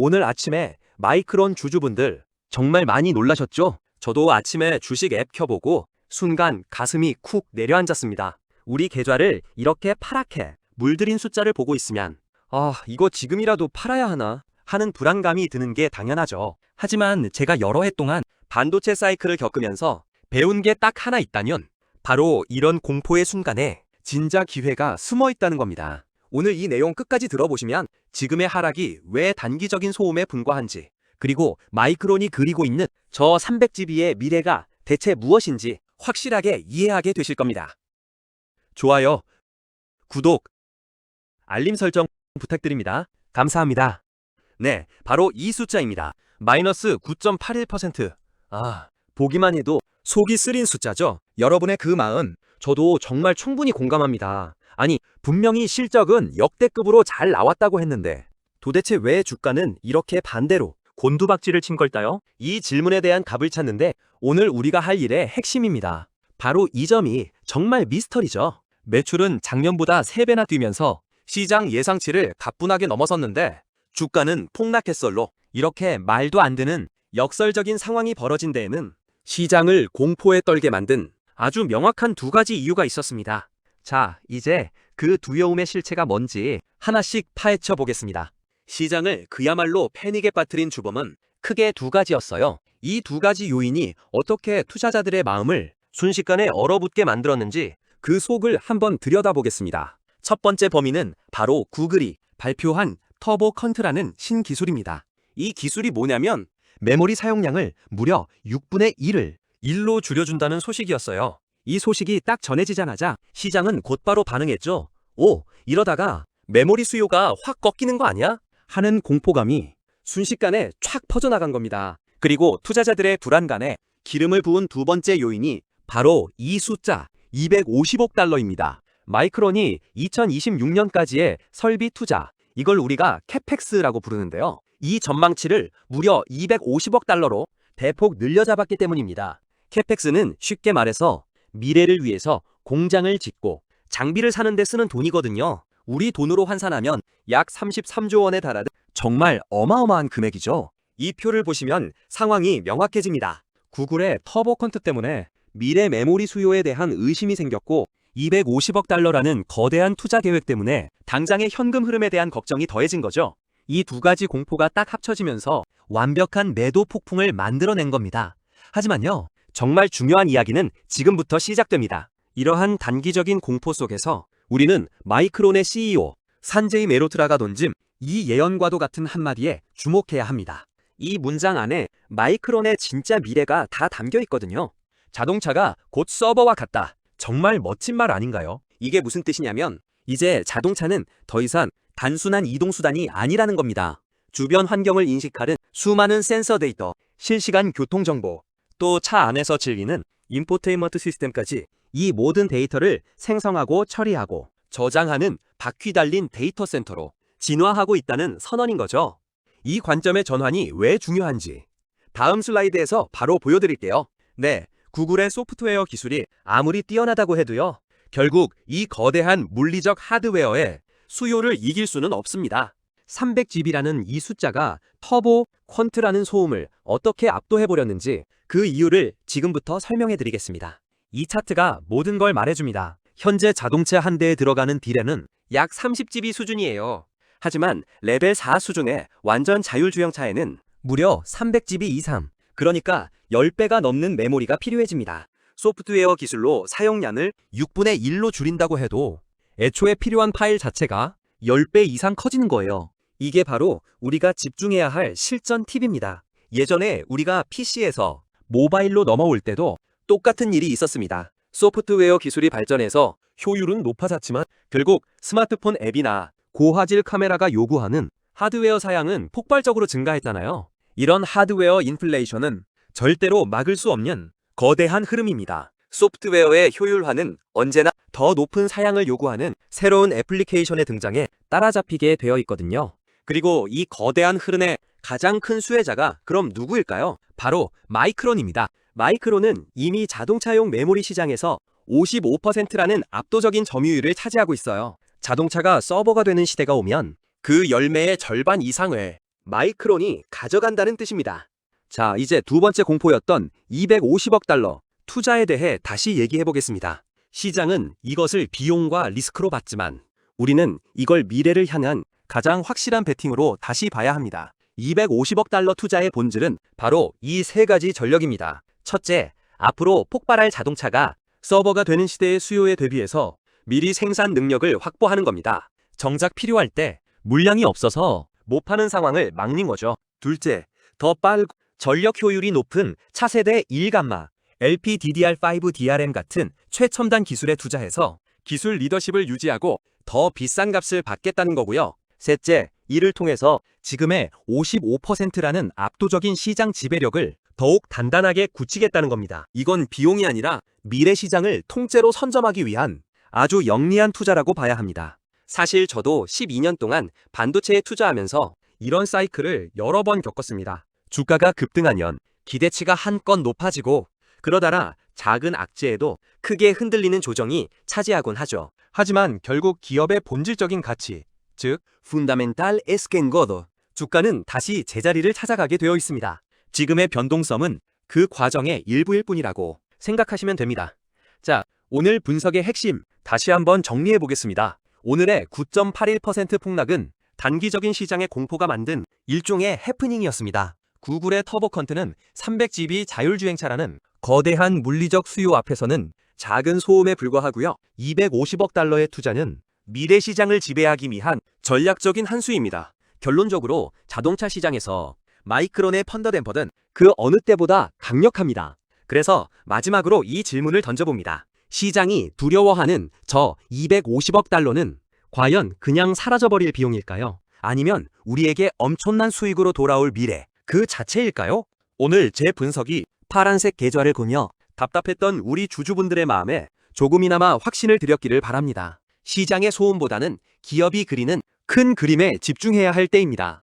오늘 아침에 마이크론 주주분들 정말 많이 놀라셨죠? 저도 아침에 주식 앱 켜보고 순간 가슴이 쿡 내려앉았습니다. 우리 계좌를 이렇게 파랗게 물들인 숫자를 보고 있으면 이거 지금이라도 팔아야 하나 하는 불안감이 드는 게 당연하죠. 하지만 제가 여러 해 동안 반도체 사이클을 겪으면서 배운 게 딱 하나 있다면 바로 이런 공포의 순간에 진짜 기회가 숨어 있다는 겁니다. 오늘 이 내용 끝까지 들어보시면 지금의 하락이 왜 단기적인 소음에 불과한지, 그리고 마이크론이 그리고 있는 저 300GB의 미래가 대체 무엇인지 확실하게 이해하게 되실 겁니다. 좋아요, 구독, 알림 설정 부탁드립니다. 감사합니다. 네, 바로 이 숫자입니다. 마이너스 9.81%. 보기만 해도 속이 쓰린 숫자죠. 여러분의 그 마음, 저도 정말 충분히 공감합니다. 아니, 분명히 실적은 역대급으로 잘 나왔다고 했는데 도대체 왜 주가는 이렇게 반대로 곤두박질을 친 걸까요? 이 질문에 대한 답을 찾는데 오늘 우리가 할 일의 핵심입니다. 바로 이 점이 정말 미스터리죠. 매출은 작년보다 3배나 뛰면서 시장 예상치를 가뿐하게 넘어섰는데 주가는 폭락했설로 이렇게 말도 안 되는 역설적인 상황이 벌어진 데에는 시장을 공포에 떨게 만든 아주 명확한 두 가지 이유가 있었습니다. 자, 이제 그 두려움의 실체가 뭔지 하나씩 파헤쳐 보겠습니다. 시장을 그야말로 패닉에 빠뜨린 주범은 크게 두 가지였어요. 이 두 가지 요인이 어떻게 투자자들의 마음을 순식간에 얼어붙게 만들었는지 그 속을 한번 들여다보겠습니다. 첫 번째 범인은 바로 구글이 발표한 터보 컨트라는 신기술입니다. 이 기술이 뭐냐면 메모리 사용량을 무려 6분의 1을 1로 줄여준다는 소식이었어요. 이 소식이 딱 전해지자마자 시장은 곧바로 반응했죠. 이러다가 메모리 수요가 확 꺾이는 거 아니야? 하는 공포감이 순식간에 촥 퍼져나간 겁니다. 그리고 투자자들의 불안감에 기름을 부은 두 번째 요인이 바로 이 숫자 250억 달러입니다. 마이크론이 2026년까지의 설비 투자, 이걸 우리가 캐펙스라고 부르는데요. 이 전망치를 무려 250억 달러로 대폭 늘려잡았기 때문입니다. 캐펙스는 쉽게 말해서 미래를 위해서 공장을 짓고 장비를 사는 데 쓰는 돈이거든요. 우리 돈으로 환산하면 약 33조 원에 달하는 정말 어마어마한 금액이죠. 이 표를 보시면 상황이 명확해집니다. 구글의 터보 컨트 때문에 미래 메모리 수요에 대한 의심이 생겼고 250억 달러라는 거대한 투자 계획 때문에 당장의 현금 흐름에 대한 걱정이 더해진 거죠. 이 두 가지 공포가 딱 합쳐지면서 완벽한 매도 폭풍을 만들어낸 겁니다. 하지만요, 정말 중요한 이야기는 지금부터 시작됩니다. 이러한 단기적인 공포 속에서 우리는 마이크론의 CEO 산제이 메로트라가 던진 이 예언과도 같은 한마디에 주목해야 합니다. 이 문장 안에 마이크론의 진짜 미래가 다 담겨 있거든요. 자동차가 곧 서버와 같다. 정말 멋진 말 아닌가요? 이게 무슨 뜻이냐면 이제 자동차는 더 이상 단순한 이동수단이 아니라는 겁니다. 주변 환경을 인식하는 수많은 센서 데이터, 실시간 교통정보, 또 차 안에서 즐기는 인포테인먼트 시스템까지 이 모든 데이터를 생성하고 처리하고 저장하는 바퀴 달린 데이터 센터로 진화하고 있다는 선언인 거죠. 이 관점의 전환이 왜 중요한지 다음 슬라이드에서 바로 보여드릴게요. 네, 구글의 소프트웨어 기술이 아무리 뛰어나다고 해도요, 결국 이 거대한 물리적 하드웨어의 수요를 이길 수는 없습니다. 300GB라는 이 숫자가 터보 퀀트라는 소음을 어떻게 압도해버렸는지 그 이유를 지금부터 설명해드리겠습니다. 이 차트가 모든 걸 말해줍니다. 현재 자동차 한 대에 들어가는 디램은 약 30GB 수준이에요. 하지만 레벨 4 수준의 완전 자율주행차에는 무려 300GB 이상, 그러니까 10배가 넘는 메모리가 필요해집니다. 소프트웨어 기술로 사용량을 6분의 1로 줄인다고 해도 애초에 필요한 파일 자체가 10배 이상 커지는 거예요. 이게 바로 우리가 집중해야 할 실전 팁입니다. 예전에 우리가 PC에서 모바일로 넘어올 때도 똑같은 일이 있었습니다. 소프트웨어 기술이 발전해서 효율은 높아졌지만 결국 스마트폰 앱이나 고화질 카메라가 요구하는 하드웨어 사양은 폭발적으로 증가했잖아요. 이런 하드웨어 인플레이션은 절대로 막을 수 없는 거대한 흐름입니다. 소프트웨어의 효율화는 언제나 더 높은 사양을 요구하는 새로운 애플리케이션의 등장에 따라잡히게 되어 있거든요. 그리고 이 거대한 흐름의 가장 큰 수혜자가 그럼 누구일까요? 바로 마이크론입니다. 마이크론은 이미 자동차용 메모리 시장에서 55%라는 압도적인 점유율을 차지하고 있어요. 자동차가 서버가 되는 시대가 오면 그 열매의 절반 이상을 마이크론이 가져간다는 뜻입니다. 자, 이제 두 번째 공포였던 250억 달러 투자에 대해 다시 얘기해 보겠습니다. 시장은 이것을 비용과 리스크로 봤지만 우리는 이걸 미래를 향한 가장 확실한 베팅으로 다시 봐야 합니다. 250억 달러 투자의 본질은 바로 이 세 가지 전력입니다. 첫째, 앞으로 폭발할 자동차가 서버가 되는 시대의 수요에 대비해서 미리 생산 능력을 확보하는 겁니다. 정작 필요할 때 물량이 없어서 못 파는 상황을 막는 거죠. 둘째, 더 빠르고 전력 효율이 높은 차세대 1감마, LPDDR5 DRM 같은 최첨단 기술에 투자해서 기술 리더십을 유지하고 더 비싼 값을 받겠다는 거고요. 셋째, 이를 통해서 지금의 55%라는 압도적인 시장 지배력을 더욱 단단하게 굳히겠다는 겁니다. 이건 비용이 아니라 미래 시장을 통째로 선점하기 위한 아주 영리한 투자라고 봐야 합니다. 사실 저도 12년 동안 반도체에 투자하면서 이런 사이클을 여러 번 겪었습니다. 주가가 급등하면 기대치가 한껏 높아지고 그러다가 작은 악재에도 크게 흔들리는 조정이 차지하곤 하죠. 하지만 결국 기업의 본질적인 가치, 즉 fundamental es que engorda, 주가는 다시 제자리를 찾아가게 되어 있습니다. 지금의 변동성은 그 과정의 일부일 뿐이라고 생각하시면 됩니다. 자, 오늘 분석의 핵심 다시 한번 정리해 보겠습니다. 오늘의 9.81% 폭락은 단기적인 시장의 공포가 만든 일종의 해프닝이었습니다. 구글의 터보컨트는 300GB 자율주행차라는 거대한 물리적 수요 앞에서는 작은 소음에 불과하고요. 250억 달러의 투자는 미래 시장을 지배하기 위한 전략적인 한 수입니다. 결론적으로 자동차 시장에서 마이크론의 펀더댐퍼는 그 어느 때보다 강력합니다. 그래서 마지막으로 이 질문을 던져봅니다. 시장이 두려워하는 저 250억 달러는 과연 그냥 사라져버릴 비용일까요? 아니면 우리에게 엄청난 수익으로 돌아올 미래 그 자체일까요? 오늘 제 분석이 파란색 계좌를 꾸며 답답했던 우리 주주분들의 마음에 조금이나마 확신을 드렸기를 바랍니다. 시장의 소음보다는 기업이 그리는 큰 그림에 집중해야 할 때입니다.